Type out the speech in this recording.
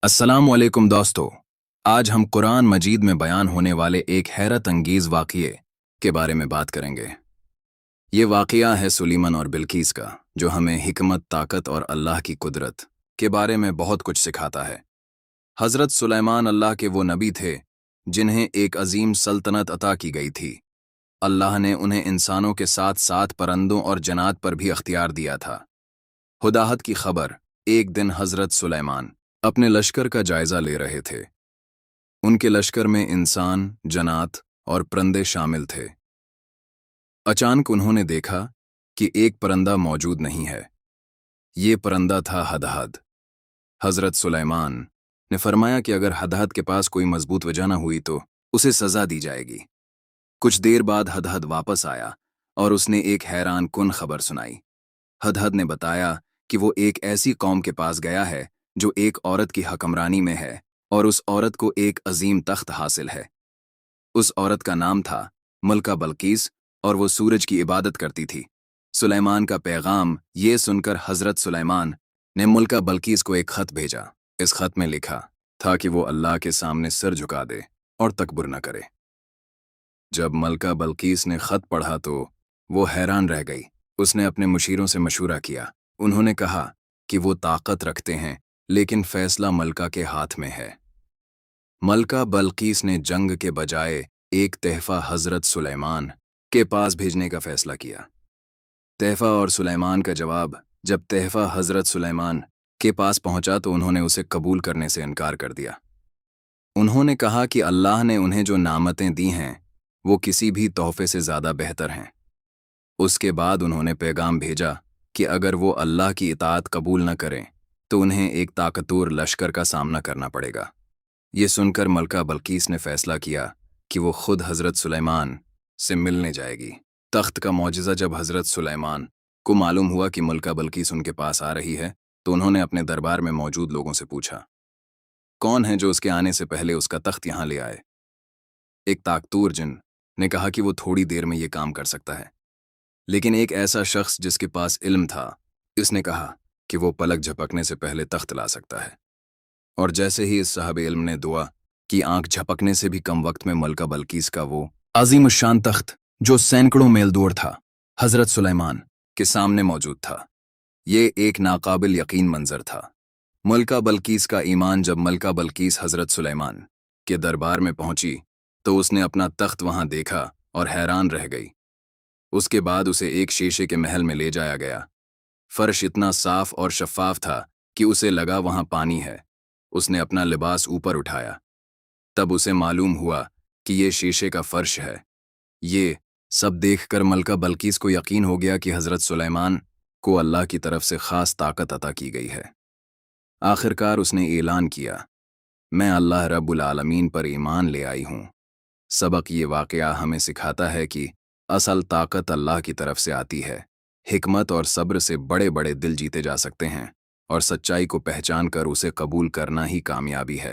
अस्सलाम वालेकुम दोस्तों। आज हम कुरान मजीद में बयान होने वाले एक हैरत अंगेज वाक़ये के बारे में बात करेंगे। ये वाक़या है सुलेमान और बिल्कीस का, जो हमें हिकमत, ताकत और अल्लाह की कुदरत के बारे में बहुत कुछ सिखाता है। हज़रत सुलेमान अल्लाह के वो नबी थे जिन्हें एक अजीम सल्तनत अता की गई थी। अल्लाह ने उन्हें इंसानों के साथ साथ परिंदों और जन्नात पर भी अख्तियार दिया था। हुदाहद की खबर। एक दिन हज़रत सुलेमान अपने लश्कर का जायजा ले रहे थे। उनके लश्कर में इंसान, जन्नात और परिंदे शामिल थे। अचानक उन्होंने देखा कि एक परिंदा मौजूद नहीं है। ये परिंदा था हदहद। हज़रत सुलेमान ने फरमाया कि अगर हदहद के पास कोई मजबूत वजह न हुई तो उसे सज़ा दी जाएगी। कुछ देर बाद हदहद वापस आया और उसने एक हैरान कुन खबर सुनाई। हदहद ने बताया कि वो एक ऐसी कौम के पास गया है जो एक औरत की हकमरानी में है और उस औरत को एक अजीम तख्त हासिल है। उस औरत का नाम था मलका बल्कीस और वो सूरज की इबादत करती थी। सुलेमान का पैगाम ये सुनकर हज़रत सुलेमान ने मलका बल्कीस को एक खत भेजा। इस खत में लिखा था कि वो अल्लाह के सामने सिर झुका दे और तकबर न करे। जब मलका बल्कीस ने खत पढ़ा तो वो हैरान रह गई। उसने अपने मुशीरों से मशूरा किया। उन्होंने कहा कि वो ताकत रखते हैं, लेकिन फैसला मलका के हाथ में है। मलका बल्कीस ने जंग के बजाय एक तहफ़ा हज़रत सुलेमान के पास भेजने का फैसला किया। तहफ़ा और सुलेमान का जवाब। जब तहफ़ा हज़रत सुलेमान के पास पहुंचा तो उन्होंने उसे कबूल करने से इनकार कर दिया। उन्होंने कहा कि अल्लाह ने उन्हें जो नामतें दी हैं वो किसी भी तोहफे से ज़्यादा बेहतर हैं। उसके बाद उन्होंने पैगाम भेजा कि अगर वो अल्लाह की इताअत कबूल न करें तो उन्हें एक ताकतवर लश्कर का सामना करना पड़ेगा। ये सुनकर मलका बल्कीस ने फैसला किया कि वो खुद हज़रत सुलेमान से मिलने जाएगी। तख्त का मौजिज़ा। जब हज़रत सुलेमान को मालूम हुआ कि मलका बल्कीस उनके पास आ रही है तो उन्होंने अपने दरबार में मौजूद लोगों से पूछा, कौन है जो उसके आने से पहले उसका तख्त यहाँ ले आए। एक ताकतवर जिन ने कहा कि वो थोड़ी देर में ये काम कर सकता है, लेकिन एक ऐसा शख्स जिसके पास इल्म था, इसने कहा कि वो पलक झपकने से पहले तख्त ला सकता है। और जैसे ही इस साहब इल्म ने दुआ कि आंख झपकने से भी कम वक्त में मलका बल्कीस का वो अजीमुशान तख्त, जो सैकड़ों मील दूर था, हज़रत सुलेमान के सामने मौजूद था। ये एक नाकाबिल यकीन मंजर था। मलका बल्कीस का ईमान। जब मलका बल्कीस हज़रत सुलेमान के दरबार में पहुंची तो उसने अपना तख्त वहां देखा और हैरान रह गई। उसके बाद उसे एक शीशे के महल में ले जाया गया। फर्श इतना साफ और शफाफ था कि उसे लगा वहां पानी है। उसने अपना लिबास ऊपर उठाया, तब उसे मालूम हुआ कि ये शीशे का फर्श है। ये सब देखकर मलका बल्कीस को यकीन हो गया कि हज़रत सुलेमान को अल्लाह की तरफ से ख़ास ताकत अता की गई है। आखिरकार उसने ऐलान किया, मैं अल्लाह रब्बुल आलमीन पर ईमान ले आई हूँ। सबक ये वाक़या हमें सिखाता है कि असल ताकत अल्लाह की तरफ से आती है। हिकमत और सब्र से बड़े बड़े दिल जीते जा सकते हैं और सच्चाई को पहचान कर उसे कबूल करना ही कामयाबी है।